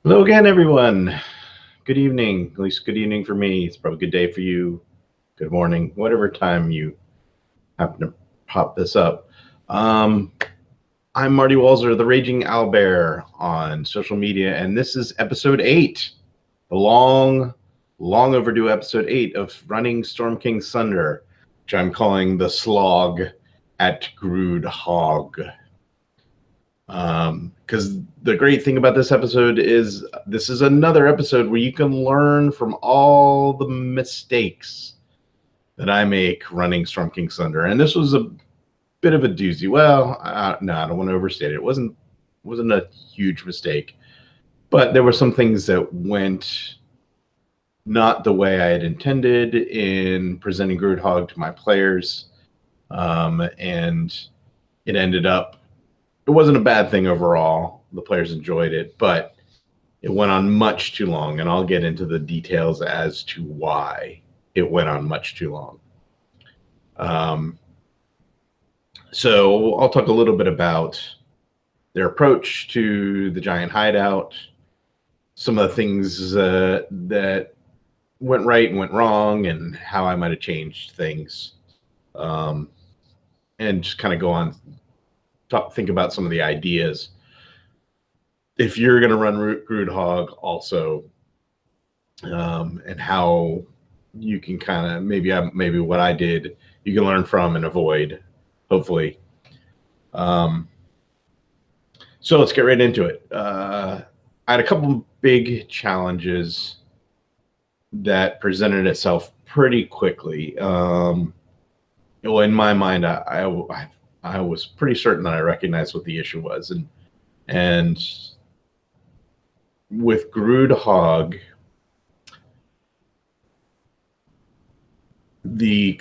Hello again, everyone. Good evening. At least good evening for me. It's probably a good day for you. Good morning, whatever time you happen to pop this up. I'm Marty Walzer, the Raging Owlbear on social media, and this is episode 8, the long overdue episode 8 of Running Storm King's Thunder, which I'm calling the Slog at Grudd Haug. Because the great thing about this episode is this is another episode where you can learn from all the mistakes that I make running Storm King's Thunder. And this was a bit of a doozy. Well, no, I don't want to overstate it. It wasn't a huge mistake, but there were some things that went not the way I had intended in presenting Grudd Haug to my players, and it ended up. It wasn't a bad thing overall. The players enjoyed it, but it went on much too long, and I'll get into the details as to why it went on much too long. So I'll talk a little bit about their approach to the giant hideout, some of the things that went right and went wrong, and how I might have changed things, and just kind of go on. Think about some of the ideas if you're going to run Grudd Haug also, and how you can kind of maybe what I did you can learn from and avoid, hopefully. So let's get right into it. I had a couple big challenges that presented itself pretty quickly. Well, in my mind, I was pretty certain that I recognized what the issue was, and with Grudd Haug, the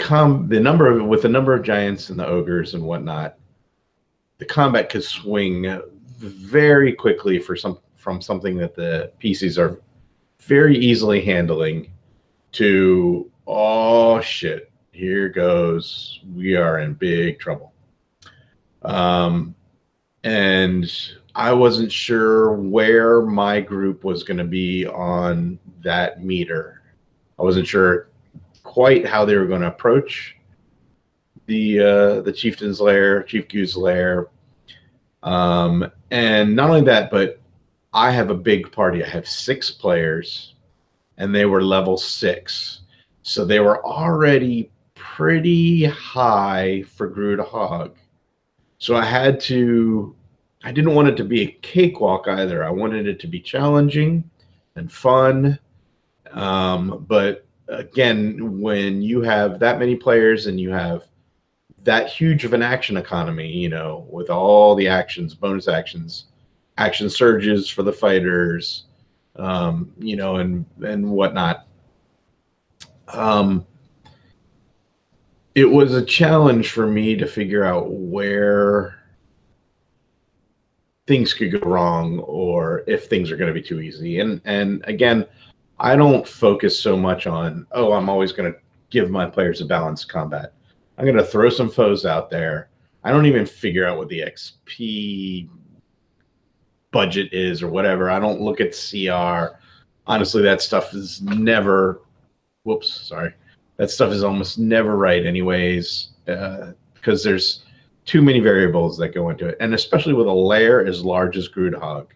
number of giants and the ogres and whatnot, the combat could swing very quickly from something that the PCs are very easily handling to, oh shit, here goes, we are in big trouble. And I wasn't sure where my group was going to be on that meter. I wasn't sure quite how they were going to approach the chieftain's lair, Chief Goo's lair. And not only that, but I have a big party. I have 6 players, and they were level 6. So they were already pretty high for Grudd Haug. So I didn't want it to be a cakewalk either. I wanted it to be challenging and fun. But again, when you have that many players and you have that huge of an action economy, with all the actions, bonus actions, action surges for the fighters, and whatnot. It was a challenge for me to figure out where things could go wrong or if things are going to be too easy. And again, I don't focus so much on, I'm always going to give my players a balanced combat. I'm going to throw some foes out there. I don't even figure out what the XP budget is or whatever. I don't look at CR. Honestly, that stuff is never, that stuff is almost never right anyways, because there's too many variables that go into it. And especially with a lair as large as Grudd Haug,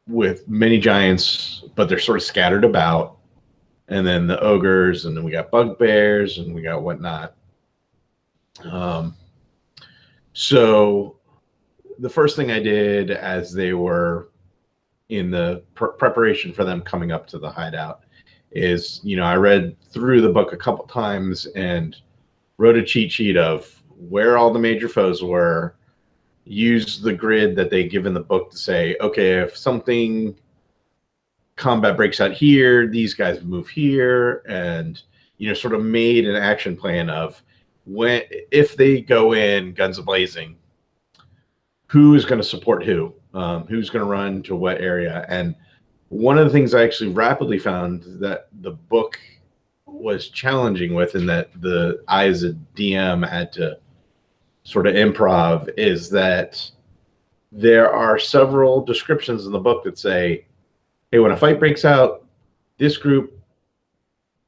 with many giants, but they're sort of scattered about. And then the ogres, and then we got bugbears, and we got whatnot. So the first thing I did as they were in the preparation for them coming up to the hideout is, I read through the book a couple times and wrote a cheat sheet of where all the major foes were, used the grid that they give in the book to say, okay, if something combat breaks out here, these guys move here, and, sort of made an action plan of if they go in guns a-blazing, who is going to support who, who's going to run to what area. And one of the things I actually rapidly found that the book was challenging with, and that I as a DM had to sort of improv, is that there are several descriptions in the book that say, hey, when a fight breaks out, this group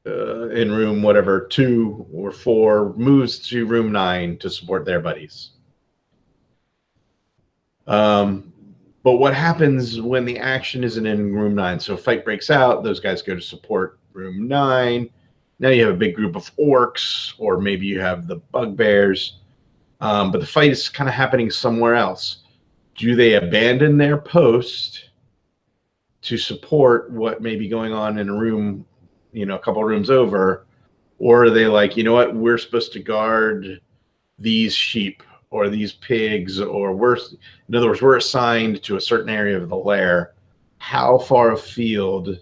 in room whatever 2 or 4 moves to room 9 to support their buddies. But what happens when the action isn't in room 9? So fight breaks out, those guys go to support room 9. Now you have a big group of orcs, or maybe you have the bugbears, but the fight is kind of happening somewhere else. Do they abandon their post to support what may be going on in a room, a couple rooms over? Or are they like, you know what, we're supposed to guard these sheep or these pigs, or in other words, we're assigned to a certain area of the lair. How far afield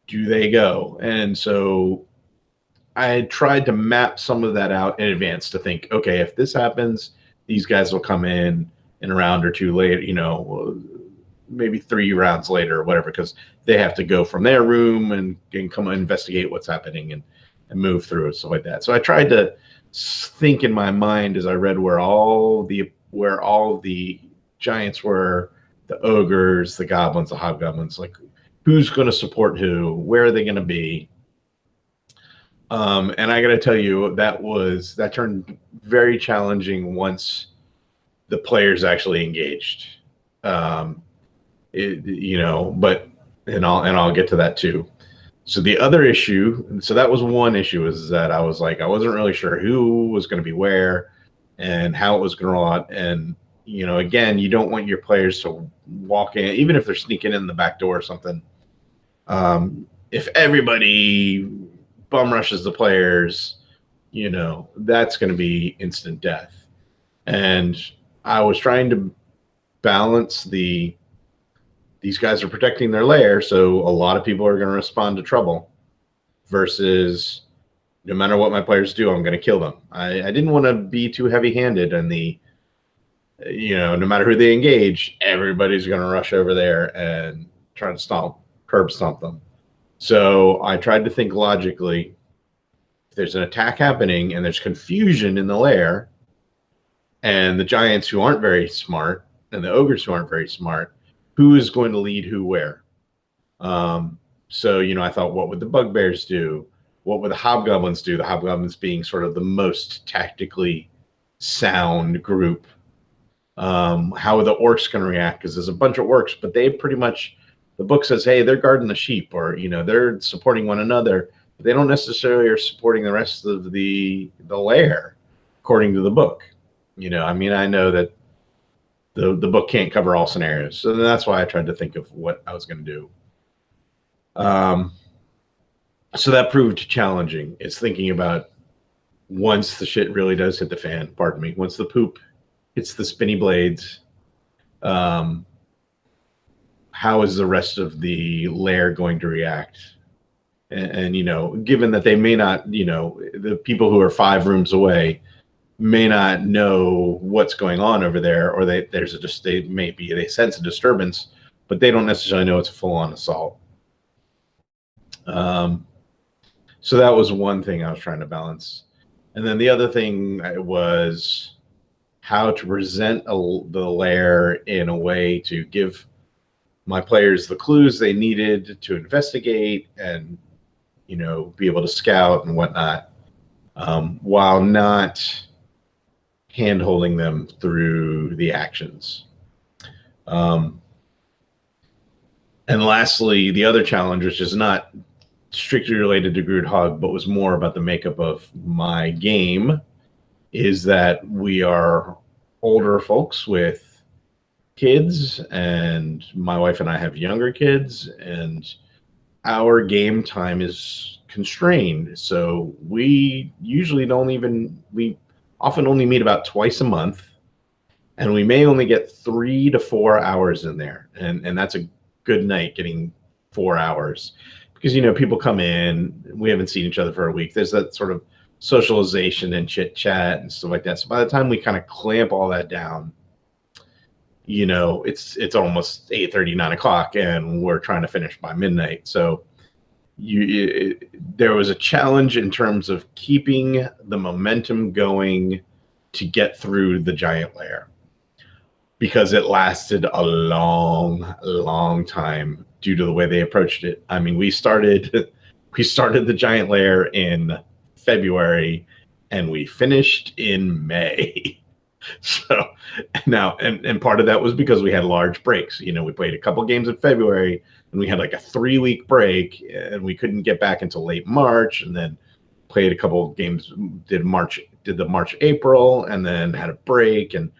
do they go? And so I tried to map some of that out in advance to think, okay, if this happens, these guys will come in a round or 2 later, maybe 3 rounds later or whatever, because they have to go from their room and come investigate what's happening and move through it, stuff like that. So I tried to think in my mind as I read where all the giants were, the ogres, the goblins, the hobgoblins, like who's going to support who, where are they going to be. And I got to tell you, that turned very challenging once the players actually engaged. But I'll get to that too. So the other issue, so that was one issue, is that I was like, I wasn't really sure who was going to be where and how it was going to roll out. And, again, you don't want your players to walk in, even if they're sneaking in the back door or something. If everybody bum rushes the players, that's going to be instant death. And I was trying to balance these guys are protecting their lair, so a lot of people are going to respond to trouble, versus no matter what my players do, I'm going to kill them. I didn't want to be too heavy-handed, and no matter who they engage, everybody's going to rush over there and try to curb stomp them. So I tried to think logically. If there's an attack happening and there's confusion in the lair, and the giants who aren't very smart and the ogres who aren't very smart, who is going to lead who where? So, I thought, what would the bugbears do? What would the hobgoblins do? The hobgoblins being sort of the most tactically sound group. How are the orcs going to react? Because there's a bunch of orcs, but they pretty much, the book says, hey, they're guarding the sheep, or, they're supporting one another. But they don't necessarily are supporting the rest of the lair, according to the book. I know that the book can't cover all scenarios. So that's why I tried to think of what I was going to do. So that proved challenging. It's thinking about, once the shit really does hit the fan, pardon me, once the poop hits the spinny blades, how is the rest of the lair going to react? And given that they may not, the people who are 5 rooms away may not know what's going on over there, or they sense a disturbance, but they don't necessarily know it's a full-on assault. So that was one thing I was trying to balance. And then the other thing was how to present the lair in a way to give my players the clues they needed to investigate and, be able to scout and whatnot, while not hand-holding them through the actions. And lastly, the other challenge, which is not strictly related to Grudd Haug, but was more about the makeup of my game, is that we are older folks with kids, and my wife and I have younger kids, and our game time is constrained. So we usually we often only meet about twice a month, and we may only get 3 to 4 hours in there. And that's a good night, getting 4 hours, because, people come in, we haven't seen each other for a week. There's that sort of socialization and chit chat and stuff like that. So by the time we kind of clamp all that down, it's almost 8:30, 9 o'clock, and we're trying to finish by midnight. So there was a challenge in terms of keeping the momentum going to get through the giant lair. because it lasted a long time due to the way they approached it. I mean, we started the giant lair in February and we finished in May. So now, and part of that was because we had large breaks. You know, we played a couple games in February and we had like a 3-week break and we couldn't get back until late March, and then played a couple of games, did the March, April, and then had a break. And,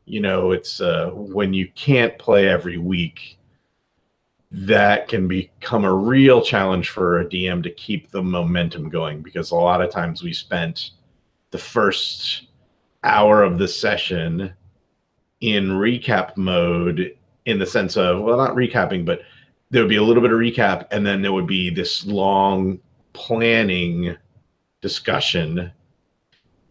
you know, it's when you can't play every week, that can become a real challenge for a DM to keep the momentum going, because a lot of times we spent the first hour of the session in recap mode, in the sense of, well, not recapping, but there would be a little bit of recap and then there would be this long planning discussion,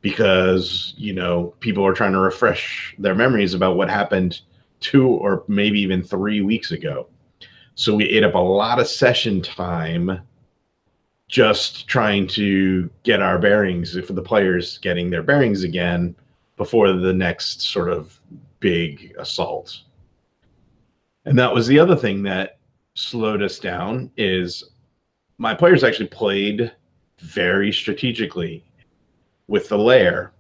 because, you know, people are trying to refresh their memories about what happened 2 or maybe even 3 weeks ago. So we ate up a lot of session time just trying to get our bearings, for the players getting their bearings again before the next sort of big assault. And that was the other thing that slowed us down, is my players actually played very strategically with the lair,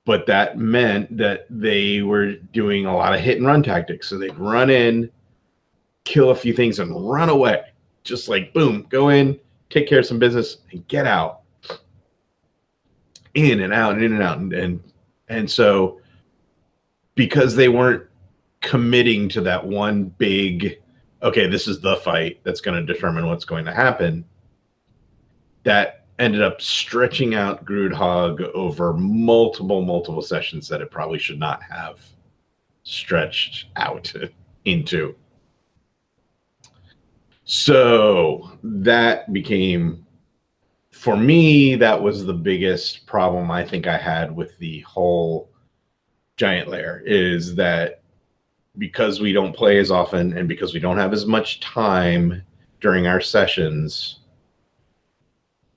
but that meant that they were doing a lot of hit and run tactics. So they'd run in, kill a few things, and run away. Just like, boom, go in, take care of some business, and get out. In and out, and in and out. And so, because they weren't committing to that one big, okay, this is the fight that's going to determine what's going to happen, that ended up stretching out Grudd Haug over multiple sessions that it probably should not have stretched out into. So that became, for me, that was the biggest problem I think I had with the whole giant lair, is that because we don't play as often and because we don't have as much time during our sessions,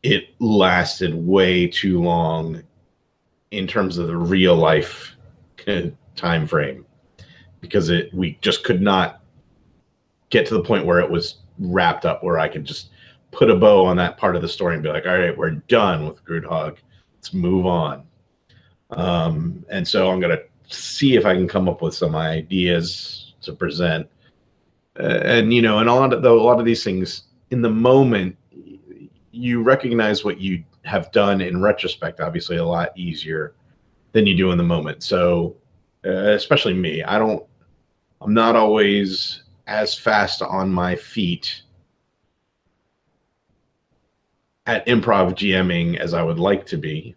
it lasted way too long in terms of the real life time frame, because we just could not get to the point where it was wrapped up, where I could just put a bow on that part of the story and be like, all right, we're done with Grudd Haug, let's move on. And so I'm going to see if I can come up with some ideas to present. And, you know, and a lot of these things in the moment, you recognize what you have done in retrospect, obviously a lot easier than you do in the moment. So especially me, I'm not always as fast on my feet at improv GMing as I would like to be.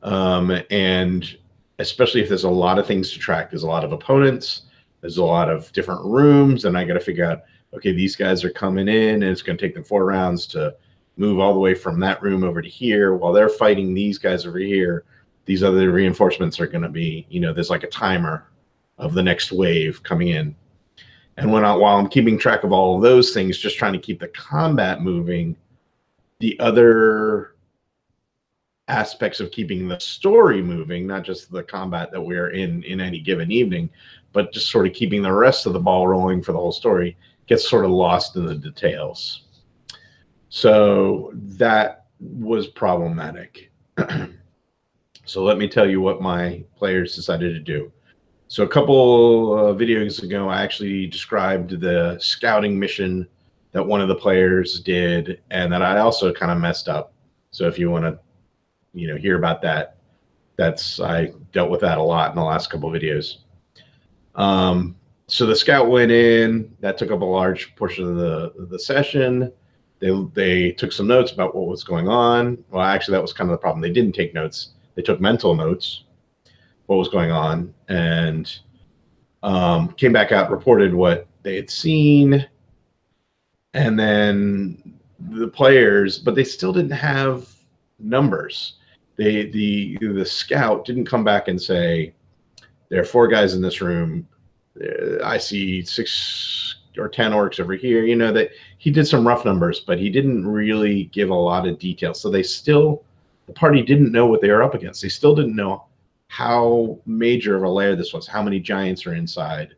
And especially if there's a lot of things to track, there's a lot of opponents, there's a lot of different rooms, and I got to figure out, okay, these guys are coming in and it's going to take them 4 rounds to move all the way from that room over to here. While they're fighting these guys over here, these other reinforcements are going to be, you know, there's like a timer of the next wave coming in. And while I'm keeping track of all of those things, just trying to keep the combat moving, the other aspects of keeping the story moving, not just the combat that we're in any given evening, but just sort of keeping the rest of the ball rolling for the whole story, gets sort of lost in the details. So that was problematic. So let me tell you what my players decided to do. So a couple videos ago, I actually described the scouting mission that one of the players did, and that I also kind of messed up. So if you want to, you know, hear about that, I dealt with that a lot in the last couple of videos. So the scout went in, that took up a large portion of the session. They took some notes about what was going on. Well, actually, that was kind of the problem. They didn't take notes. They took mental notes, what was going on, and came back out, reported what they had seen. And then the players, but they still didn't have numbers. The scout didn't come back and say, there are 4 guys in this room. I see 6 or 10 orcs over here. You know, that he did some rough numbers, but he didn't really give a lot of detail. So the party didn't know what they were up against. They still didn't know how major of a lair this was, how many giants are inside,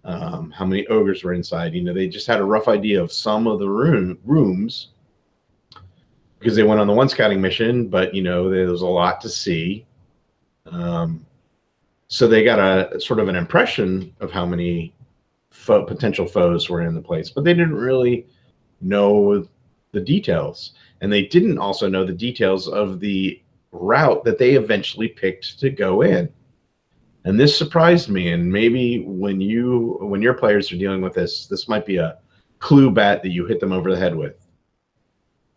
how many ogres were inside. You know, they just had a rough idea of some of the rooms because they went on the one scouting mission, but you know, there was a lot to see. So they got a sort of an impression of how many potential foes were in the place, but they didn't really know the details. And they didn't also know the details of the route that they eventually picked to go in. And this surprised me. And maybe when your players are dealing with this might be a clue bat that you hit them over the head with.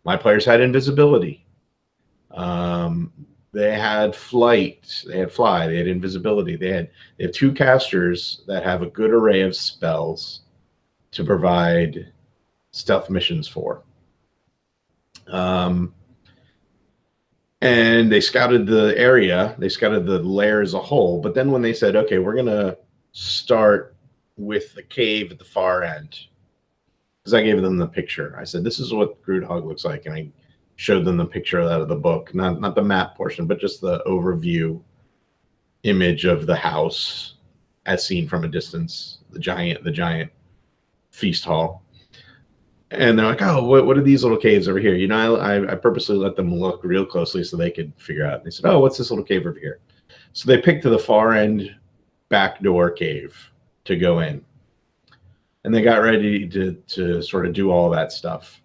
My players had invisibility. They had flight. They had fly. They had invisibility. They have two casters that have a good array of spells to provide stealth missions for. And they scouted the area. They scouted the lair as a whole. But then when they said, okay, we're going to start with the cave at the far end, because I gave them the picture. I said, this is what Grudd Haug looks like. And I showed them the picture out of the book, not the map portion, but just the overview image of the house as seen from a distance, the giant feast hall. And they're like, oh, what are these little caves over here? You know, I purposely let them look real closely so they could figure out. And they said, oh, what's this little cave over here? So they picked to the far end back door cave to go in. And they got ready to sort of do all that stuff.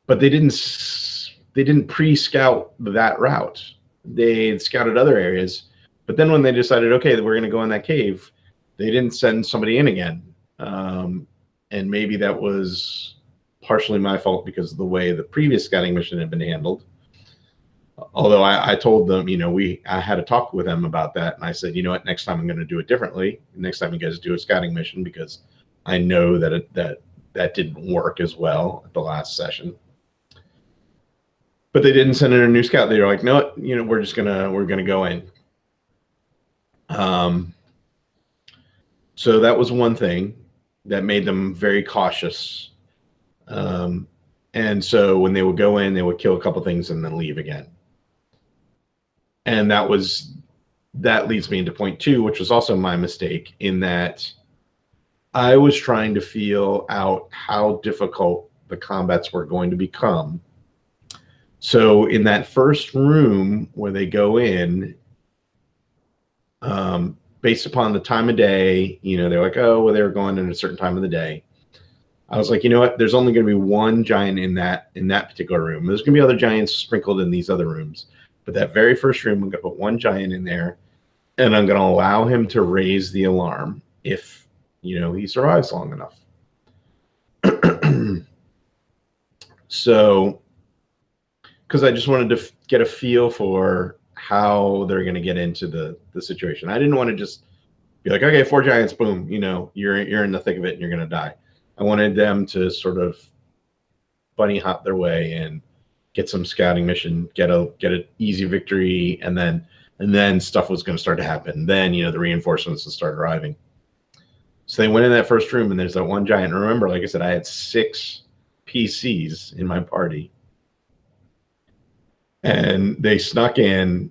But they didn't pre-scout that route. They scouted other areas. But then when they decided, okay, we're going to go in that cave, they didn't send somebody in again. And maybe that was partially my fault because of the way the previous scouting mission had been handled. Although I told them, you know, I had a talk with them about that. And I said, you know what, next time I'm going to do it differently. Next time you guys do a scouting mission, because I know that that didn't work as well at the last session. But they didn't send in a new scout. They were like, no, you know, we're gonna go in. So that was one thing that made them very cautious. And so when they would go in, they would kill a couple things and then leave again. And that leads me into point 2, which was also my mistake, in that I was trying to feel out how difficult the combats were going to become. So in that first room where they go in, based upon the time of day, you know, they're like, oh, well, they were going in a certain time of the day. I was like, you know what? There's only going to be one giant in that particular room. There's going to be other giants sprinkled in these other rooms. But that very first room, I'm going to put one giant in there, and I'm going to allow him to raise the alarm if, you know, he survives long enough. So, because I just wanted to get a feel for how they're going to get into the situation. I didn't want to just be like, okay, 4 giants, boom, you know, you're in the thick of it and you're going to die. I wanted them to sort of bunny hop their way and get some scouting mission, get an easy victory, and then stuff was going to start to happen. Then, you know, the reinforcements would start arriving. So they went in that first room, and there's that one giant. And remember, like I said, I had 6 PCs in my party. And they snuck in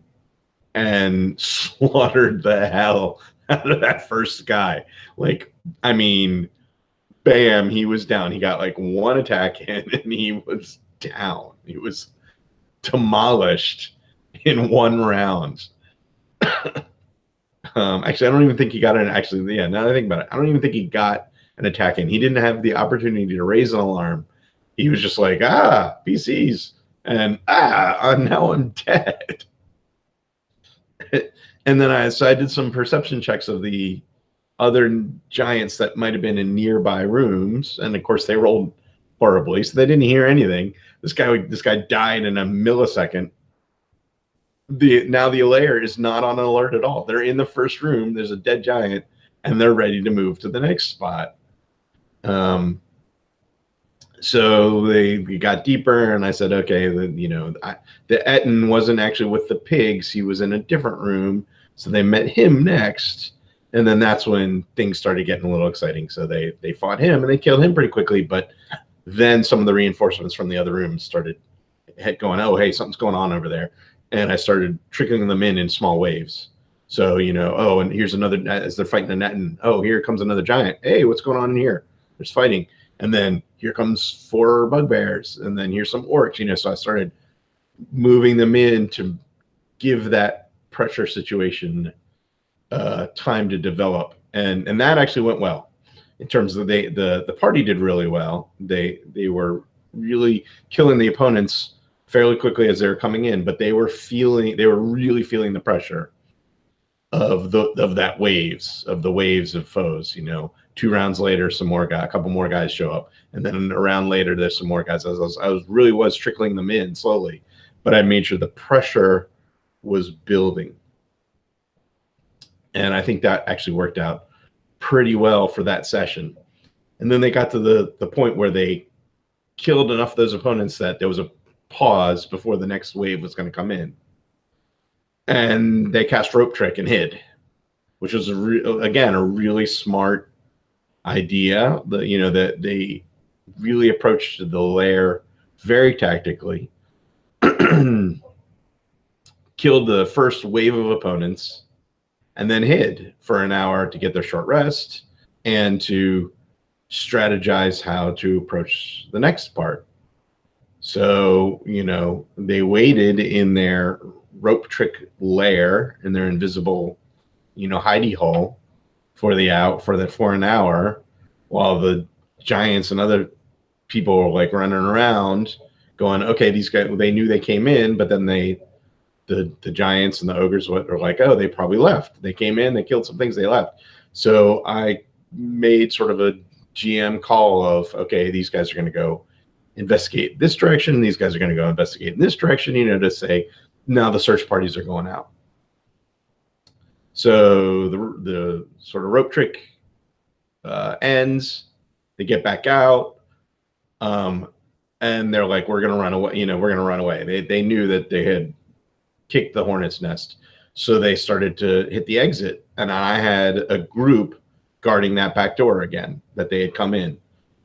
and slaughtered the hell out of that first guy. Like, I mean, bam, he was down. He got like 1 attack in, and he was down. He was demolished in 1 round. Actually, I don't even think he got an. Actually, yeah. Now that I think about it, I don't even think he got an attack in. He didn't have the opportunity to raise an alarm. He was just like, PCs. And now I'm dead. And then I did some perception checks of the other giants that might have been in nearby rooms, and of course they rolled horribly, so they didn't hear anything. This guy died in a millisecond. Now the lair is not on alert at all. They're in the first room. There's a dead giant, and they're ready to move to the next spot. So we got deeper, and I said, okay, the Etten wasn't actually with the pigs. He was in a different room. So they met him next. And then that's when things started getting a little exciting. So they fought him, and they killed him pretty quickly. But then some of the reinforcements from the other rooms started going, oh, hey, something's going on over there. and I started trickling them in small waves. So, you know, oh, and here's another, as they're fighting the net, and oh, here comes another giant. Hey, what's going on in here? There's fighting. And then here comes 4 bugbears, and then here's some orcs, you know. So I started moving them in to give that pressure situation time to develop. And that actually went well in terms of the party did really well. They were really killing the opponents fairly quickly as they were coming in, but they were really feeling the pressure of the waves of foes. You know, 2 rounds later, a couple more guys show up, and then a round later, there's some more guys. I was trickling them in slowly, but I made sure the pressure was building, and I think that actually worked out pretty well for that session. And then they got to the point where they killed enough of those opponents that there was a pause before the next wave was going to come in. And they cast Rope Trick and hid, which was again a really smart idea. That they really approached the lair very tactically, killed the first wave of opponents, and then hid for an hour to get their short rest and to strategize how to approach the next part. So, you know, they waited in their rope trick lair, in their invisible, you know, hidey hole for an hour, while the giants and other people were like running around going, okay, these guys, they knew they came in, but then the giants and the ogres were like, oh, they probably left. They came in, they killed some things, they left. So I made sort of a GM call of, okay, these guys are going to go investigate this direction, these guys are going to go investigate in this direction, you know, to say, now the search parties are going out. So the sort of rope trick ends, they get back out, and they're like, we're going to run away, you know, we're going to run away. They knew that they had kicked the hornet's nest. So they started to hit the exit, and I had a group guarding that back door again that they had come in.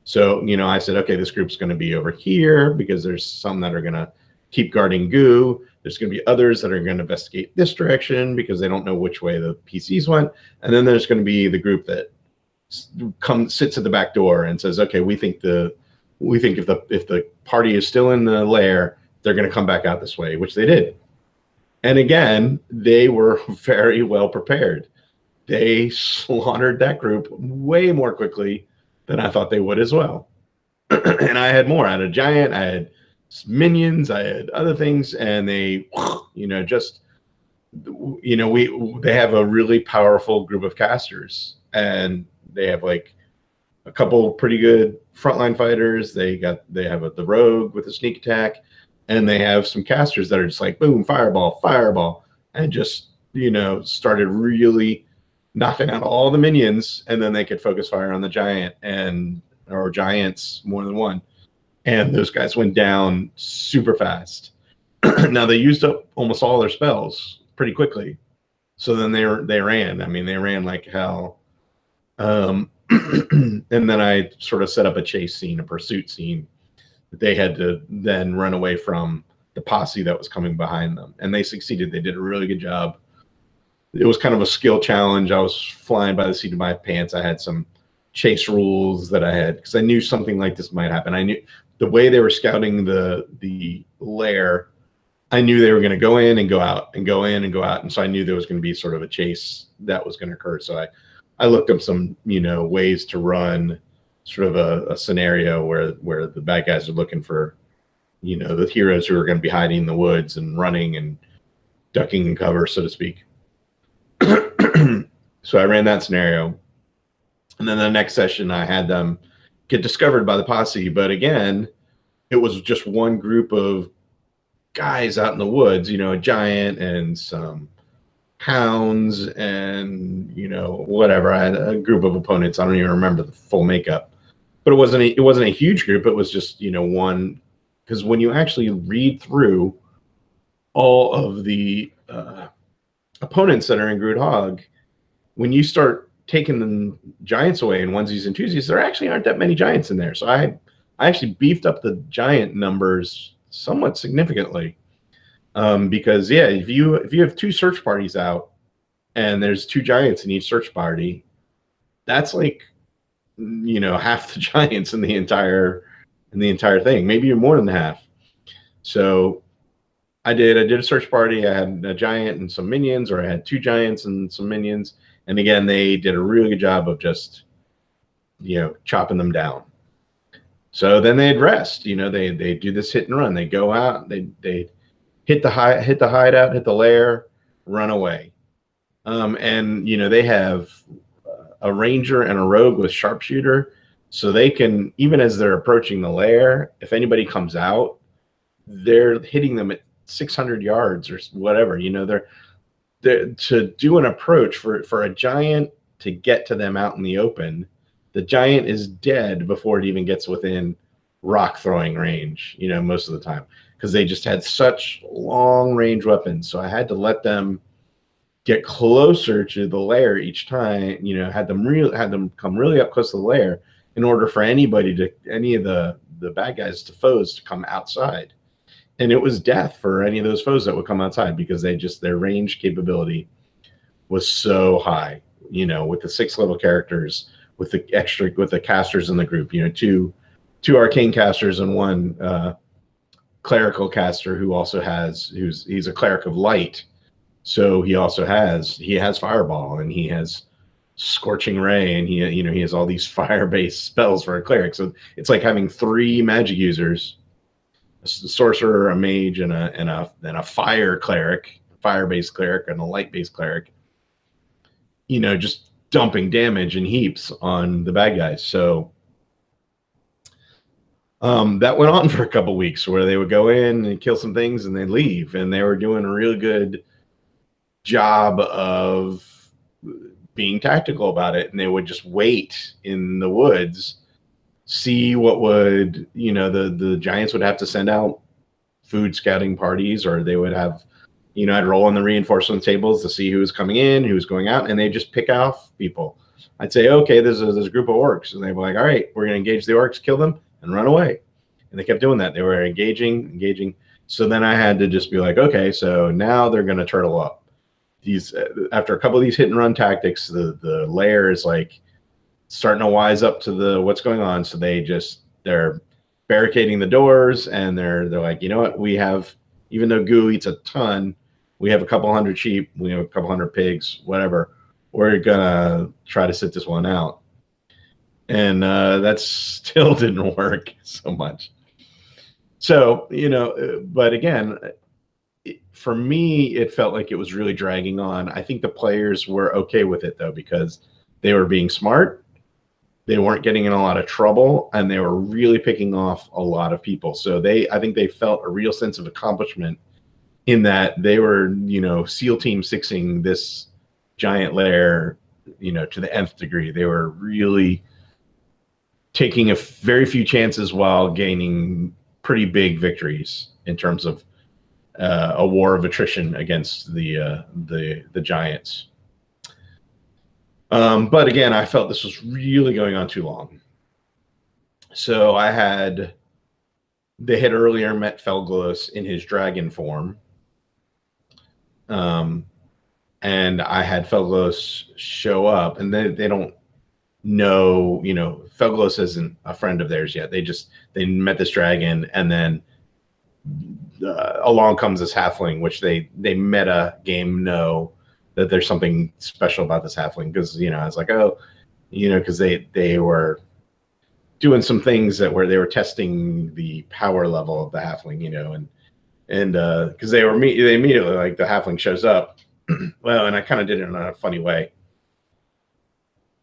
So, you know, I said, okay, this group's going to be over here because there's some that are going to keep guarding goo. There's going to be others that are going to investigate this direction because they don't know which way the PCs went. And then there's going to be the group that sits at the back door and says, okay, we think if the party is still in the lair, they're going to come back out this way, which they did. And again, they were very well prepared. They slaughtered that group way more quickly than I thought they would as well. And I had more. I had a giant, I had minions, I had other things, and they, you know, just, you know, they have a really powerful group of casters, and they have like a couple pretty good frontline fighters. They have the rogue with a sneak attack, and they have some casters that are just like boom, fireball, and just, you know, started really knocking out all the minions, and then they could focus fire on the giant or giants, more than one. And those guys went down super fast. Now they used up almost all their spells pretty quickly. So then they ran. I mean, they ran like hell. And then I sort of set up a chase scene, a pursuit scene that they had to then run away from the posse that was coming behind them. And they succeeded. They did a really good job. It was kind of a skill challenge. I was flying by the seat of my pants. I had some chase rules that I had because I knew something like this might happen. I knew the way they were scouting the lair, I knew they were going to go in and go out and go in and go out. And so I knew there was going to be sort of a chase that was going to occur. So I looked up some, you know, ways to run sort of a scenario where the bad guys are looking for, you know, the heroes who are going to be hiding in the woods and running and ducking in cover, so to speak. So I ran that scenario. And then the next session, I had them get discovered by the posse. But again, it was just one group of guys out in the woods, you know, a giant and some hounds and, you know, whatever. I had a group of opponents. I don't even remember the full makeup. But it wasn't a huge group. It was just, you know, one. Because when you actually read through all of the opponents that are in Grudd Haug, when you start taking the giants away in onesies and twosies, there actually aren't that many giants in there. So I actually beefed up the giant numbers somewhat significantly. Because yeah, if you have 2 search parties out and there's 2 giants in each search party, that's like, you know, half the giants in the entire thing, maybe more than half. So I did a search party. I had a giant and some minions, or I had 2 giants and some minions. And again, they did a really good job of just, you know, chopping them down. So then they'd rest. You know, they do this hit and run. They go out, they hit the hideout, hit the lair, run away. And you know, they have a ranger and a rogue with sharpshooter, so they can, even as they're approaching the lair, if anybody comes out, they're hitting them at 600 yards or whatever. You know, they're to do an approach for a giant to get to them out in the open. The giant is dead before it even gets within rock throwing range, you know, most of the time, because they just had such long range weapons. So I had to let them get closer to the lair each time, you know, had them come really up close to the lair in order for any of the bad guys to foes to come outside. And it was death for any of those foes that would come outside, because their range capability was so high, you know, with the 6 level characters, with the casters in the group, you know, two arcane casters and 1 clerical caster who also he's a cleric of light. So he has fireball, and he has scorching ray, and he has all these fire-based spells for a cleric. So it's like having 3 magic users, a sorcerer, a mage, and a fire cleric, fire-based cleric, and a light-based cleric, you know, just dumping damage in heaps on the bad guys. So that went on for a couple weeks, where they would go in and kill some things and they'd leave, and they were doing a really good job of being tactical about it. And they would just wait in the woods, see what would, you know, the giants would have to send out food scouting parties, or they would have, you know, I'd roll on the reinforcement tables to see who was coming in, who was going out, and they just pick off people. I'd say, okay, there's a group of orcs, and they'd be like, all right, we're going to engage the orcs, kill them, and run away. And they kept doing that. They were engaging. So then I had to just be like, okay, so now they're going to turtle up. After a couple of these hit and run tactics, the lair is like starting to wise up to what's going on. So they're barricading the doors, and they're like, you know what, we have, even though Goo eats a ton, we have a couple hundred sheep, we have a couple hundred pigs, whatever. We're gonna try to sit this one out. And that still didn't work so much. So, you know, but again, for me, it felt like it was really dragging on. I think the players were okay with it, though, because they were being smart. They weren't getting in a lot of trouble, and they were really picking off a lot of people. So I think they felt a real sense of accomplishment in that they were, you know, SEAL Team 6ing this giant lair, you know, to the nth degree. They were really taking very few chances while gaining pretty big victories in terms of a war of attrition against the giants. But again, I felt this was really going on too long. So they had earlier met Felglos in his dragon form. And I had Felglos show up, and they don't know, you know, Felglos isn't a friend of theirs yet. They met this dragon, and then along comes this halfling, which they meta game know that there's something special about this halfling, because, you know, I was like, oh, you know, because they were doing some things where they were testing the power level of the halfling, you know, and because they immediately, like, the halfling shows up. Well, and I kind of did it in a funny way.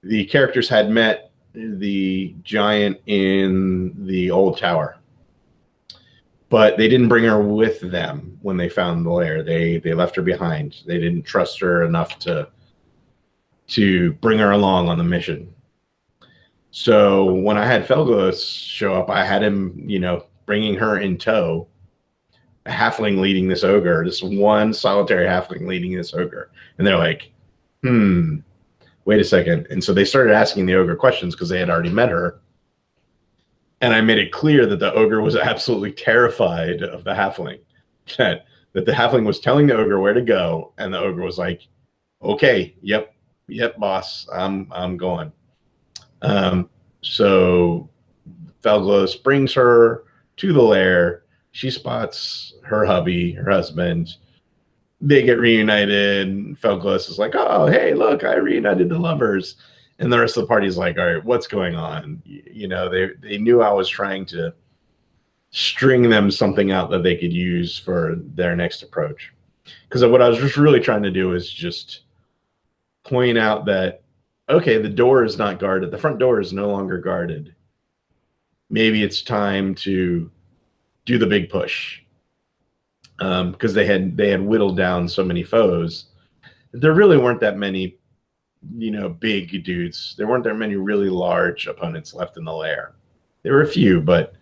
The characters had met the giant in the old tower, but they didn't bring her with them when they found the lair. They left her behind. They didn't trust her enough to bring her along on the mission. So when I had Felgos show up, I had him, you know, bringing her in tow, a halfling leading this ogre, this one solitary halfling leading this ogre. And they're like, wait a second. And so they started asking the ogre questions, because they had already met her. And I made it clear that the ogre was absolutely terrified of the halfling, that that the halfling was telling the ogre where to go, and the ogre was like, "Okay, yep, boss, I'm going." So Felglos brings her to the lair. She spots her hubby, her husband. They get reunited. Felglos is like, "Oh, hey, look, I reunited the lovers." And the rest of the party's like, "All right, what's going on?" You know, they knew I was trying to string them something out that they could use for their next approach. Because what I was just really trying to do is just point out that, okay, the door is not guarded. The front door is no longer guarded. Maybe it's time to do the big push. Because they had whittled down so many foes. There really weren't that many, you know, big dudes. There weren't that many really large opponents left in the lair. There were a few, but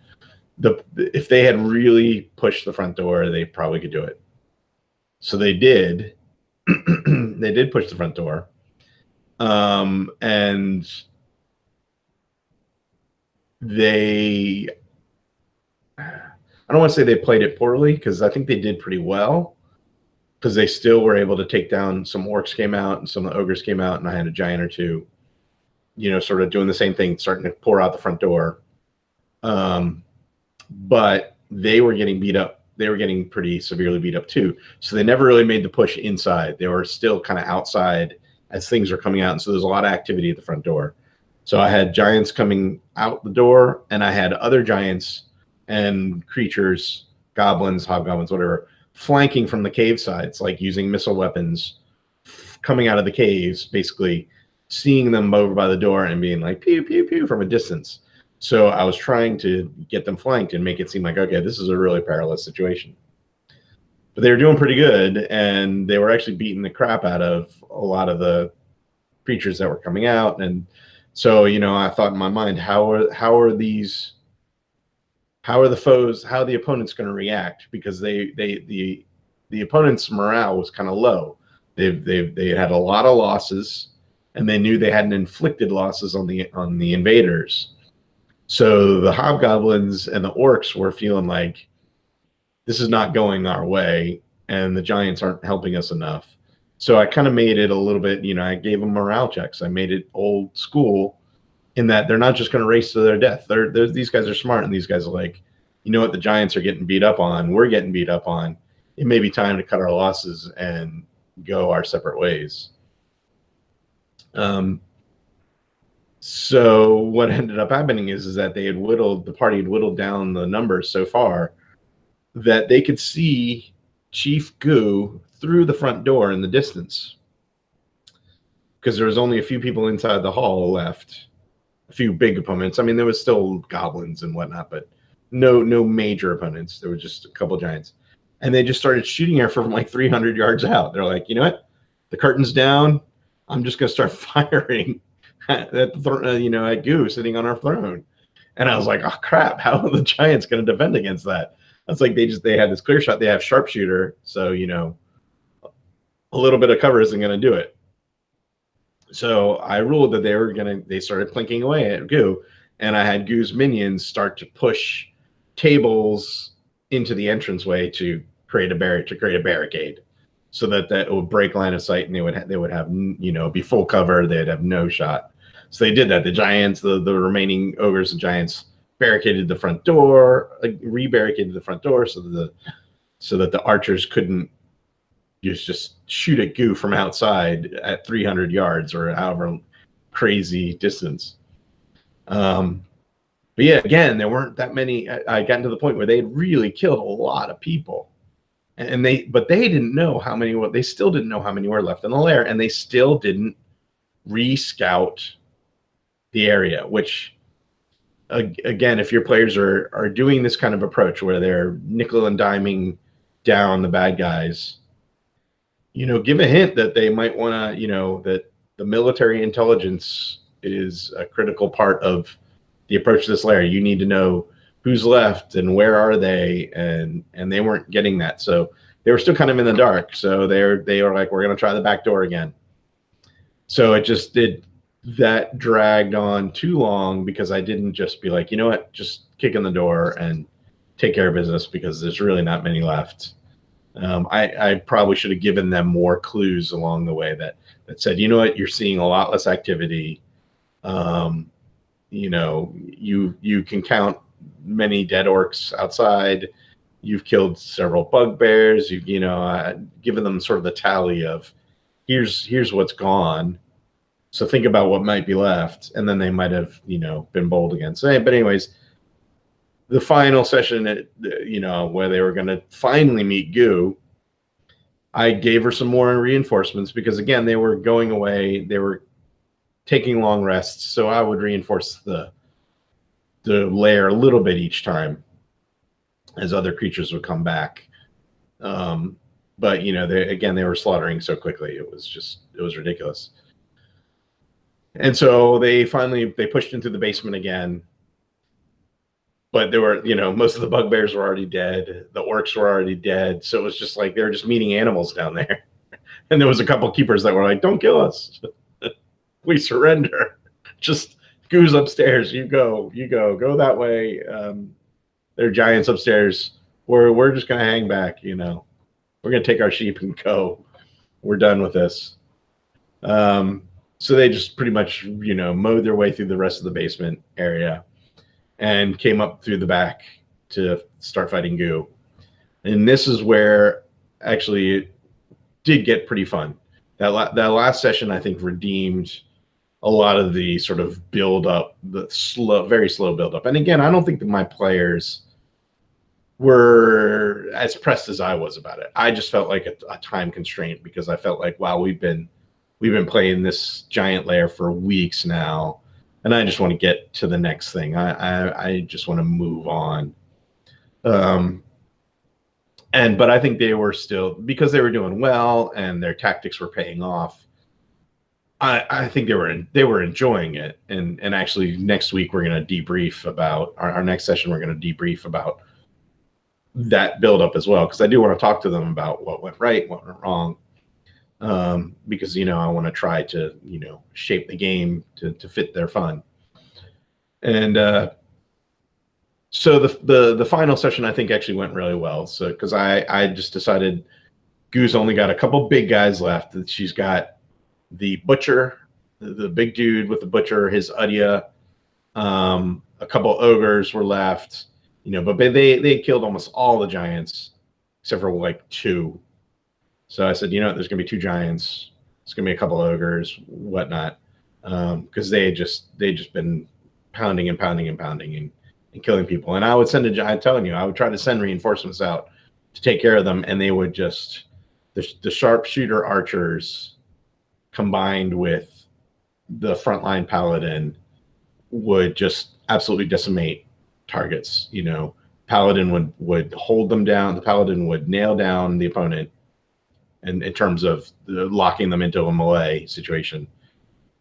if they had really pushed the front door, they probably could do it. So they did. They did push the front door. And they, I don't want to say they played it poorly, because I think they did pretty well, because they still were able to take down some orcs came out and some of the ogres came out, and I had a giant or two, you know, sort of doing the same thing, starting to pour out the front door. But they were getting beat up. They were getting pretty severely beat up too. So they never really made the push inside. They were still kind of outside as things were coming out. And so there's a lot of activity at the front door. So I had giants coming out the door, and I had other giants and creatures, goblins, hobgoblins, whatever, flanking from the cave sides, like using missile weapons, coming out of the caves, basically seeing them over by the door and being like, pew, pew, pew, from a distance. So I was trying to get them flanked and make it seem like, okay, this is a really perilous situation. But they were doing pretty good, and they were actually beating the crap out of a lot of the creatures that were coming out. And so, you know, I thought in my mind, how are the foes, how are the opponents going to react? Because the opponent's morale was kind of low. They had a lot of losses, and they knew they hadn't inflicted losses on the invaders. So the hobgoblins and the orcs were feeling like, this is not going our way, and the giants aren't helping us enough. So I kind of made it a little bit, you know, I gave them morale checks. I made it old school in that they're not just going to race to their death. These guys are smart, and these guys are like, you know what, the giants are getting beat up on. We're getting beat up on. It may be time to cut our losses and go our separate ways. So what ended up happening is that the party had whittled down the numbers so far that they could see Chief Goo through the front door in the distance, because there was only a few people inside the hall left, a few big opponents. I mean, there was still goblins and whatnot, but no major opponents. There were just a couple giants, and they just started shooting her from like 300 yards out. They're like, you know what? The curtain's down. I'm just going to start firing at Goo sitting on our throne. And I was like, oh crap, how are the giants going to defend against that? That's like they had this clear shot. They have sharpshooter, so you know, a little bit of cover isn't going to do it. So I ruled that they started plinking away at Goo, and I had Goo's minions start to push tables into the entranceway to create a barricade, so that it would break line of sight, and they would have, you know, be full cover. They'd have no shot. So they did that. The giants, the remaining ogres and giants, barricaded the front door, re-barricaded the front door, so that the archers couldn't just shoot at Goo from outside at 300 yards or however crazy distance. But yeah, again, there weren't that many. I got to the point where they had really killed a lot of people, but they didn't know how many were. They still didn't know how many were left in the lair, and they still didn't re-scout the area. Which, again, if your players are doing this kind of approach where they're nickel and diming down the bad guys, you know, give a hint that they might want to, you know, that the military intelligence is a critical part of the approach to this lair. You need to know who's left and where are they, and they weren't getting that. So they were still kind of in the dark. So they were like, we're going to try the back door again. So that dragged on too long, because I didn't just be like, you know what, just kick in the door and take care of business, because there's really not many left. I probably should have given them more clues along the way that said, you know what, you're seeing a lot less activity. You know, you can count many dead orcs outside. You've killed several bugbears. You've given them sort of the tally of here's what's gone. So think about what might be left, and then they might have been bold again. So, but anyways, the final session, where they were going to finally meet Goo, I gave her some more reinforcements because again they were going away. They were taking long rests, so I would reinforce the lair a little bit each time as other creatures would come back. But they were slaughtering so quickly, it was ridiculous. And so they pushed into the basement again. But there were, most of the bugbears were already dead. The orcs were already dead. So it was just like they were just meeting animals down there. And there was a couple keepers that were like, "Don't kill us. We surrender. Just Goo's upstairs. You go that way." There are giants upstairs. We're just gonna hang back. We're gonna take our sheep and go. We're done with this. So they just pretty much mowed their way through the rest of the basement area and came up through the back to start fighting Goo. And this is where actually it did get pretty fun. That last session, I think, redeemed a lot of the sort of build up, the very slow build up. And again, I don't think that my players were as pressed as I was about it. I just felt like a time constraint because I felt like, wow, we've been playing this giant lair for weeks now, and I just want to get to the next thing. I just want to move on. But I think they were still, because they were doing well and their tactics were paying off, I think they were enjoying it. And actually next week we're going to debrief about our next session. We're going to debrief about that build up as well, because I do want to talk to them about what went right, what went wrong. Because I want to try to shape the game to fit their fun. And so the final session I think actually went really well. So because I just decided Goo's only got a couple big guys left. She's got the butcher, the big dude with the butcher, his Udya, a couple ogres were left, but they killed almost all the giants except for like 2. So I said, there's going to be 2 giants. It's going to be a couple ogres, whatnot, because they had just been pounding and killing people. And I would I'm telling you, I would try to send reinforcements out to take care of them, and they would just the sharpshooter archers combined with the frontline paladin would just absolutely decimate targets. Paladin would hold them down. The paladin would nail down the opponent. And in terms of locking them into a melee situation.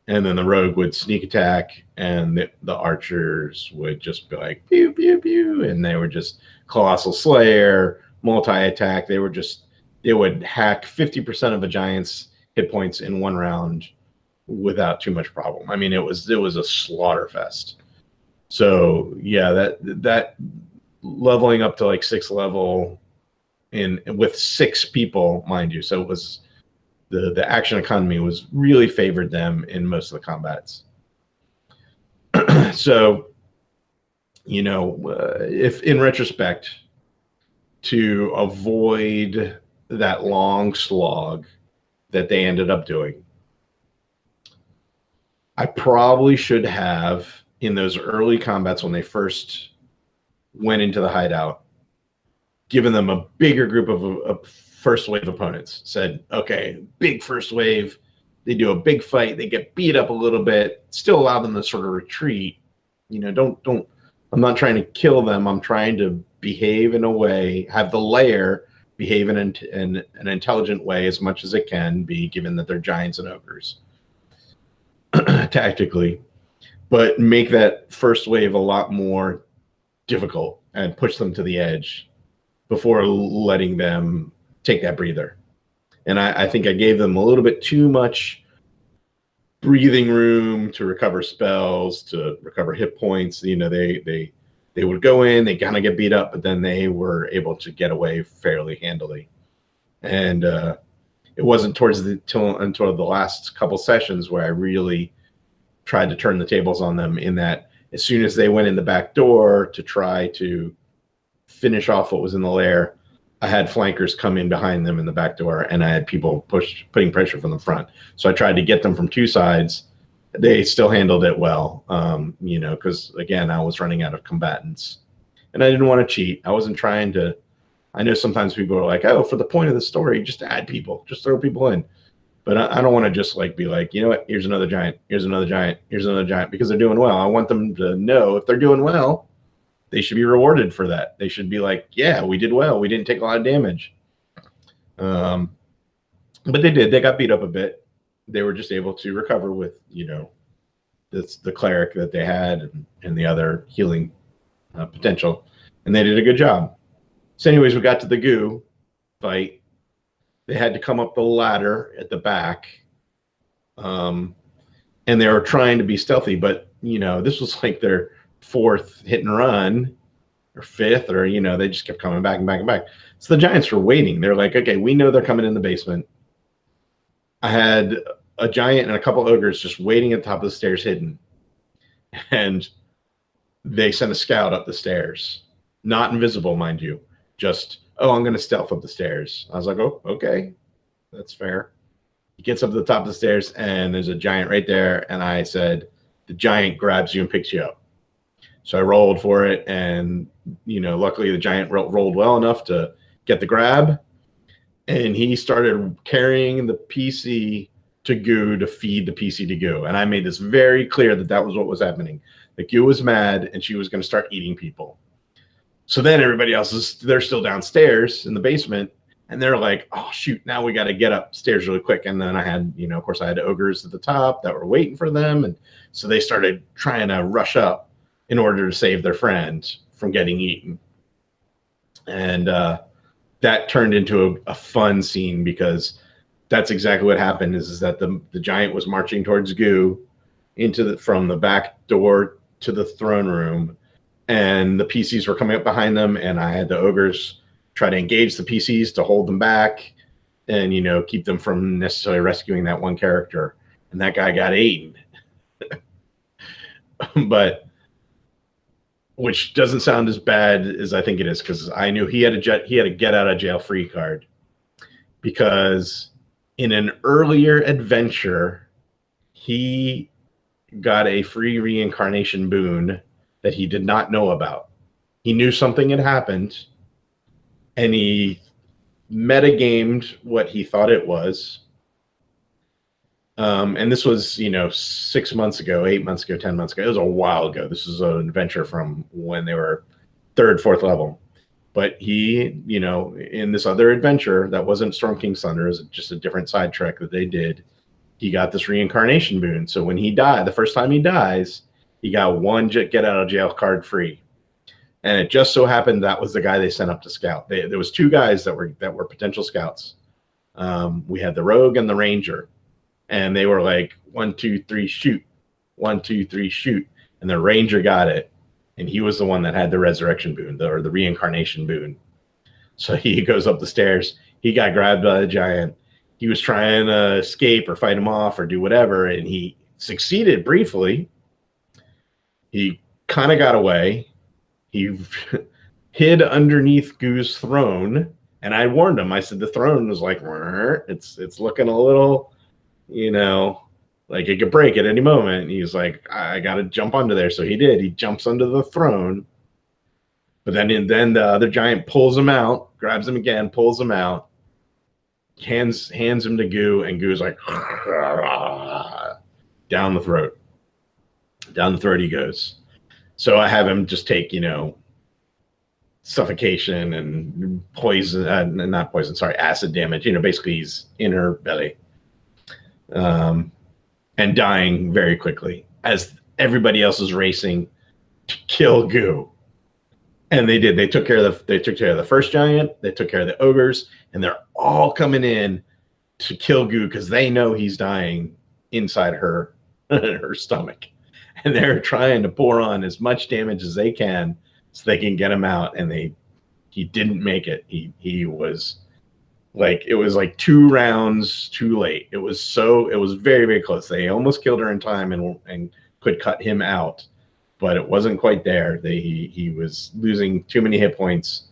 And then the rogue would sneak attack, and the archers would just be like, pew, pew, pew. And they were just Colossal Slayer, multi-attack. They would hack 50% of a giant's hit points in one round without too much problem. I mean, it was a slaughter fest. So yeah, that leveling up to like 6th level, with 6 people, mind you. So it was the action economy was really favored them in most of the combats. So, if in retrospect, to avoid that long slog that they ended up doing, I probably should have, in those early combats when they first went into the hideout, given them a bigger group of first wave opponents. Said, okay, big first wave, they do a big fight, they get beat up a little bit, still allow them to sort of retreat. I'm not trying to kill them. I'm trying to behave in a way, have the lair behave in an intelligent way as much as it can be, given that they're giants and ogres tactically, but make that first wave a lot more difficult and push them to the edge before letting them take that breather. And I think I gave them a little bit too much breathing room to recover spells, to recover hit points. They would go in, they kind of get beat up, but then they were able to get away fairly handily. And it wasn't until the last couple sessions where I really tried to turn the tables on them, in that as soon as they went in the back door to try to finish off what was in the lair, I had flankers come in behind them in the back door, and I had people putting pressure from the front. So I tried to get them from two sides. They still handled it well, because again, I was running out of combatants, and I didn't want to cheat. I wasn't trying to. I know sometimes people are like, "Oh, for the point of the story, just add people, just throw people in." But I don't want to just be like, you know what? Here's another giant. Here's another giant. Here's another giant, because they're doing well. I want them to know if they're doing well, they should be rewarded for that. They should be like, yeah, we did well. We didn't take a lot of damage. But they did. They got beat up a bit. They were just able to recover with, the cleric that they had and the other healing potential. And they did a good job. So anyways, we got to the goo fight. They had to come up the ladder at the back. And they were trying to be stealthy, but, this was like their fourth hit and run, or fifth, or they just kept coming back and back and back. So the giants were waiting. They're like, okay, we know they're coming in the basement. I had a giant and a couple ogres just waiting at the top of the stairs, hidden, and they sent a scout up the stairs, not invisible, mind you, just, oh, I'm going to stealth up the stairs. I was like, oh, okay, that's fair. He gets up to the top of the stairs, and there's a giant right there, and I said, the giant grabs you and picks you up. So I rolled for it, and, luckily the giant rolled well enough to get the grab, and he started carrying the PC to goo to feed the PC to goo. And I made this very clear that was what was happening. The goo was mad, and she was going to start eating people. So then everybody else they're still downstairs in the basement, and they're like, oh, shoot, now we got to get upstairs really quick. And then I had, of course, I had ogres at the top that were waiting for them. And so they started trying to rush up in order to save their friend from getting eaten. And that turned into a fun scene, because that's exactly what happened, is that the giant was marching towards goo from the back door to the throne room, and the PCs were coming up behind them, and I had the ogres try to engage the PCs to hold them back and, keep them from necessarily rescuing that one character. And that guy got eaten. But which doesn't sound as bad as I think it is, because I knew he had a get out of jail free card, because in an earlier adventure he got a free reincarnation boon that he did not know about. He knew something had happened, and he metagamed what he thought it was. And this was, 6 months ago, 8 months ago, 10 months ago. It was a while ago. This is an adventure from when they were 3rd, 4th level. But he, in this other adventure that wasn't Storm King's Thunder, it was just a different side trek that they did, he got this reincarnation boon. So when he died, the first time he dies, he got one get out of jail card free. And it just so happened that was the guy they sent up to scout. There was 2 guys that were potential scouts. We had the rogue and the ranger. And they were like, 1, 2, 3, shoot. 1, 2, 3, shoot. And the ranger got it. And he was the one that had the resurrection boon, or the reincarnation boon. So he goes up the stairs. He got grabbed by the giant. He was trying to escape or fight him off or do whatever. And he succeeded briefly. He kind of got away. He hid underneath Goo's throne. And I warned him. I said, the throne was like, it's looking a little, like it could break at any moment. And he was like, I got to jump under there. So he did. He jumps under the throne. But then the other giant pulls him out, grabs him again, pulls him out, hands him to Goo, and Goo's like, down the throat. Down the throat he goes. So I have him just take, suffocation and poison, not poison, sorry, acid damage. Basically he's in her belly. And dying very quickly as everybody else is racing to kill Goo. And they did. They took care of the first giant. They took care of the ogres, and they're all coming in to kill Goo because they know he's dying inside her her stomach, and they're trying to pour on as much damage as they can so they can get him out. And he didn't make it. He was Like it was like 2 rounds too late. It was very, very close. They almost killed her in time and could cut him out, but it wasn't quite there. He was losing too many hit points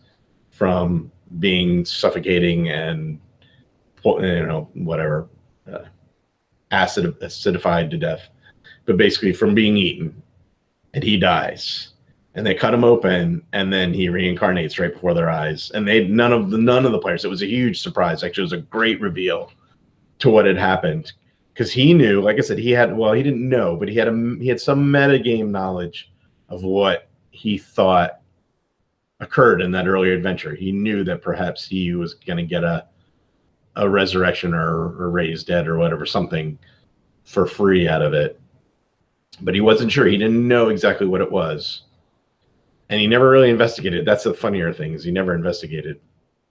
from being suffocating and whatever acidified to death, but basically from being eaten, and he dies. And they cut him open, and then he reincarnates right before their eyes. And none of the players. It was a huge surprise. Actually, it was a great reveal to what had happened, because he knew. Like I said, he didn't know, but he had some metagame knowledge of what he thought occurred in that earlier adventure. He knew that perhaps he was going to get a resurrection or raised dead or whatever, something for free out of it, but he wasn't sure. He didn't know exactly what it was. And he never really investigated. That's the funnier thing, is he never investigated.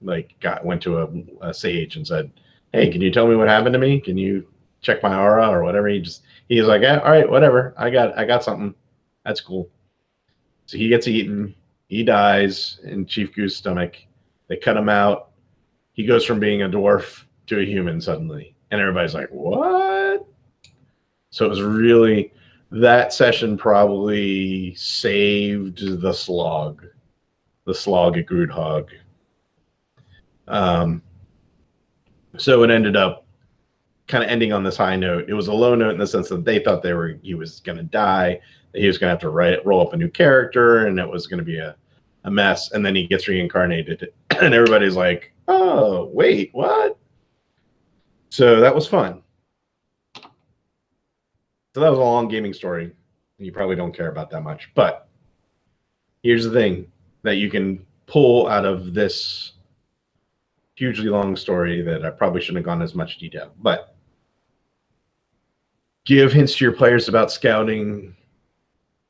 Like, went to a sage and said, "Hey, can you tell me what happened to me? Can you check my aura or whatever?" He was like, "Yeah, all right, whatever. I got something. That's cool." So he gets eaten. He dies in Chief Goo's stomach. They cut him out. He goes from being a dwarf to a human suddenly, and everybody's like, "What?" So it was really. That session probably saved the slog at Grudd Haug. So it ended up kind of ending on this high note. It was a low note in the sense that they thought he was going to die, that he was going to have to roll up a new character, and it was going to be a mess. And then he gets reincarnated, and everybody's like, "Oh, wait, what?" So that was fun. So that was a long gaming story. You probably don't care about that much. But here's the thing that you can pull out of this hugely long story that I probably shouldn't have gone as much detail. But give hints to your players about scouting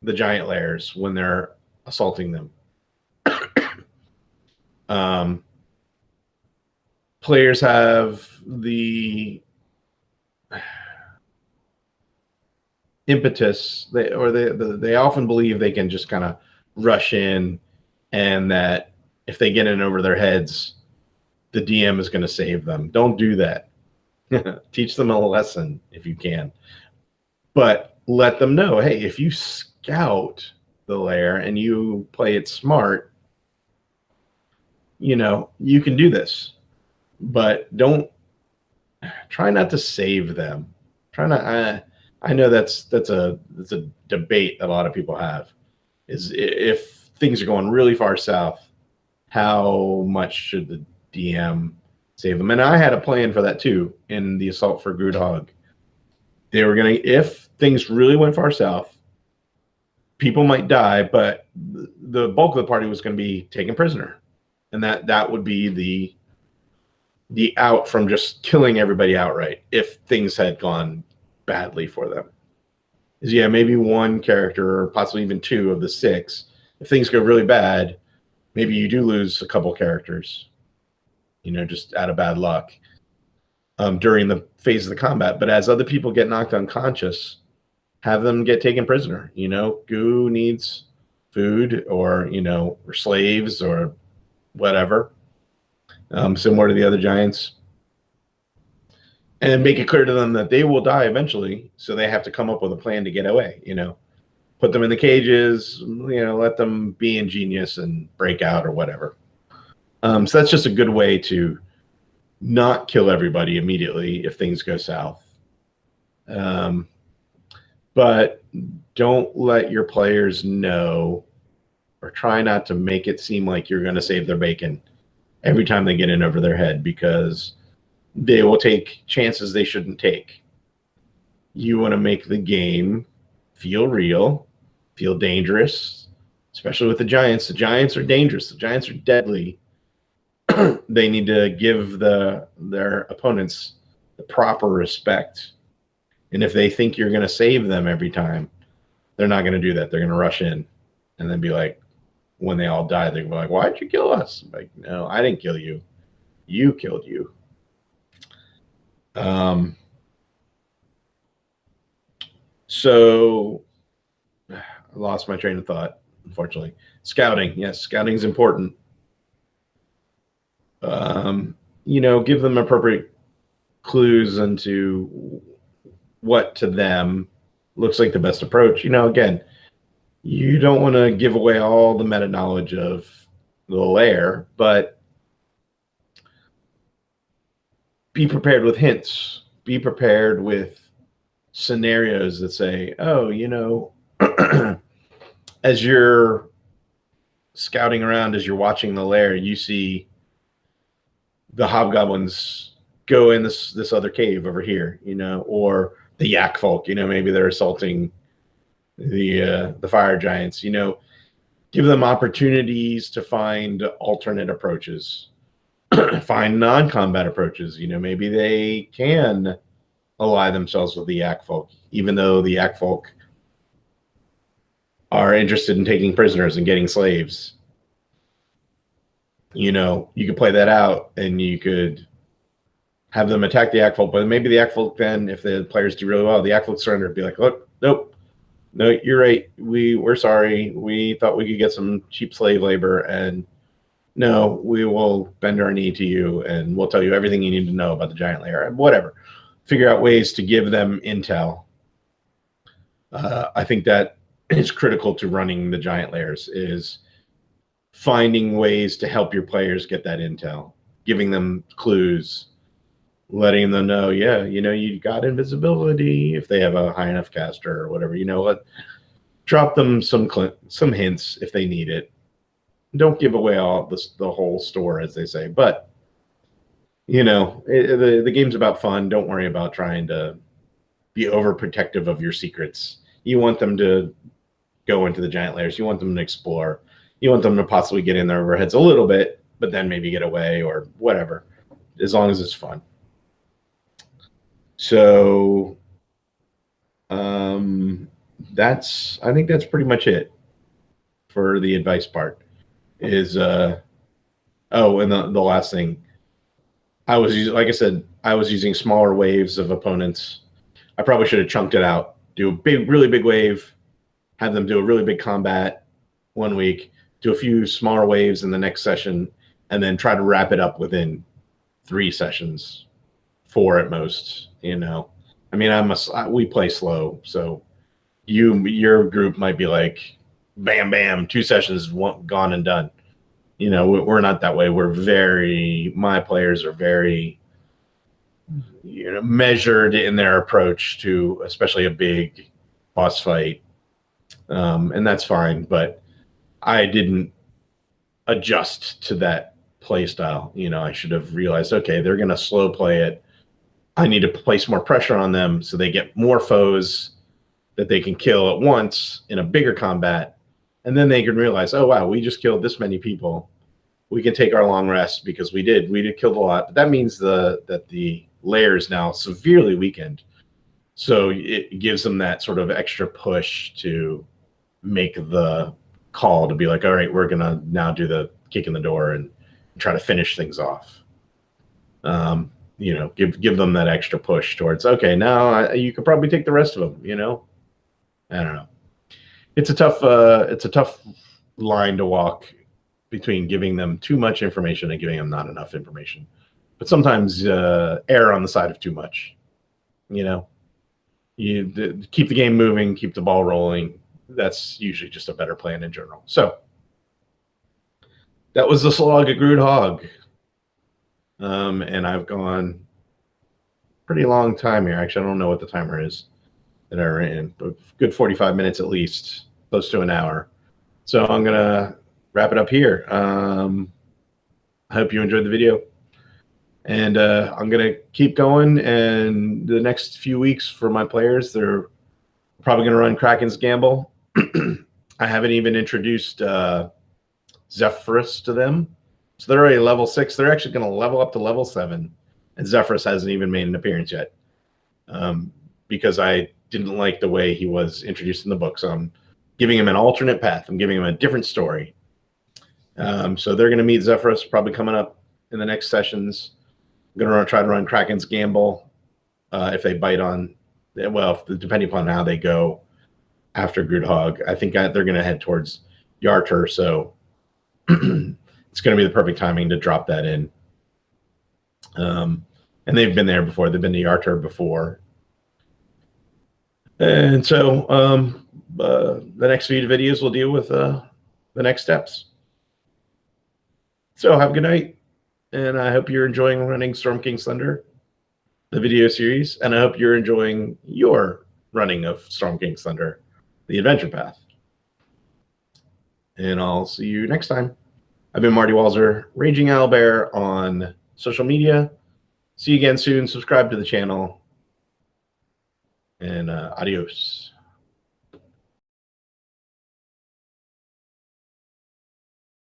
the giant lairs when they're assaulting them. Players have the impetus, they often believe they can just kind of rush in, and that if they get in over their heads, the DM is going to save them. Don't do that. Teach them a lesson if you can, but let them know, hey, if you scout the lair and you play it smart, you can do this, but try not to save them. Try not. I know that's a debate that a lot of people have, is if things are going really far south, how much should the DM save them? And I had a plan for that too in the assault for Grudd Haug. They were if things really went far south, people might die, but the bulk of the party was going to be taken prisoner, and that would be the out from just killing everybody outright if things had gone badly for them. Is maybe one character or possibly even 2 of the 6. If things go really bad, maybe you do lose a couple characters, just out of bad luck during the phase of the combat. But as other people get knocked unconscious, have them get taken prisoner. Goo needs food, or slaves or whatever, similar to the other giants. And make it clear to them that they will die eventually, so they have to come up with a plan to get away. Put them in the cages. Let them be ingenious and break out or whatever. So that's just a good way to not kill everybody immediately if things go south. But don't let your players know, or try not to make it seem like you're going to save their bacon every time they get in over their head, because they will take chances they shouldn't take. You want to make the game feel real, feel dangerous, especially with the giants. The giants are dangerous. The giants are deadly. They need to give their opponents the proper respect. And if they think you're going to save them every time, they're not going to do that. They're going to rush in and then be like, when they all die, they're like, "Why'd you kill us?" I'm like, "No, I didn't kill you. You killed you." So I lost my train of thought, unfortunately. Scouting. Yes, scouting is important. give them appropriate clues into what to them looks like the best approach. Again, you don't want to give away all the meta knowledge of the lair, but be prepared with hints. Be prepared with scenarios that say, oh, as you're scouting around, as you're watching the lair, you see the hobgoblins go in this other cave over here, or the yak folk, maybe they're assaulting the fire giants, give them opportunities to find alternate approaches, find non-combat approaches. Maybe they can ally themselves with the yak folk, even though the yak folk are interested in taking prisoners and getting slaves. You could play that out, and you could have them attack the yak folk, but maybe the yak folk then, if the players do really well, the yak folk surrender and be like, look, nope, no, you're right. We're sorry. We thought we could get some cheap slave labor, and no, we will bend our knee to you, and we'll tell you everything you need to know about the giant lair. Whatever. Figure out ways to give them intel. I think that is critical to running the giant lairs, is finding ways to help your players get that intel, giving them clues, letting them know, you got invisibility if they have a high enough caster or whatever. Drop them some hints if they need it. Don't give away the whole store, as they say. But the game's about fun. Don't worry about trying to be overprotective of your secrets. You want them to go into the giant lairs. You want them to explore. You want them to possibly get in their overheads a little bit, but then maybe get away or whatever, as long as it's fun. So I think that's pretty much it for the advice part. Is and the last thing, I was using smaller waves of opponents. I probably should have chunked it out. Do a really big wave, have them do a really big combat one week, do a few smaller waves in the next session, and then try to wrap it up within 3 sessions, 4 at most. We play slow, so your group might be like, bam, bam, 2 sessions, gone and done. We're not that way. My players are very, measured in their approach to, especially a big boss fight. And that's fine, but I didn't adjust to that play style. I should have realized, okay, they're going to slow play it. I need to place more pressure on them so they get more foes that they can kill at once in a bigger combat. And then they can realize, oh, wow, we just killed this many people. We can take our long rest because we did killed a lot. But that means that the lair is now severely weakened. So it gives them that sort of extra push to make the call to be like, all right, we're going to now do the kick in the door and try to finish things off. Give them that extra push towards, okay, now you could probably take the rest of them, I don't know. It's a tough line to walk between giving them too much information and giving them not enough information. But sometimes err on the side of too much. You keep the game moving, keep the ball rolling. That's usually just a better plan in general. So that was the Slog of Grudd Haug. And I've gone pretty long time here. Actually, I don't know what the timer is that I ran, but good 45 minutes at least, close to an hour. So I'm going to wrap it up here. I hope you enjoyed the video. And I'm going to keep going. And the next few weeks for my players, they're probably going to run Kraken's Gamble. I haven't even introduced Zephyrus to them. So they're already level 6. They're actually going to level up to level 7. And Zephyrus hasn't even made an appearance yet. Because I didn't like the way he was introduced in the book. So I'm giving him an alternate path. I'm giving him a different story. So they're going to meet Zephyrus probably coming up in the next sessions. I'm going to try to run Kraken's Gamble if they bite on, well, depending upon how they go after Grudd Haug. I think they're going to head towards Yarter, so it's going to be the perfect timing to drop that in. And they've been there before. They've been to Yarter before. And so the next few videos will deal with the next steps. So have a good night. And I hope you're enjoying running Storm King Thunder, the video series. And I hope you're enjoying your running of Storm King Thunder, the adventure path. And I'll see you next time. I've been Marty Walzer, Raging Owlbear on social media. See you again soon. Subscribe to the channel. And adios.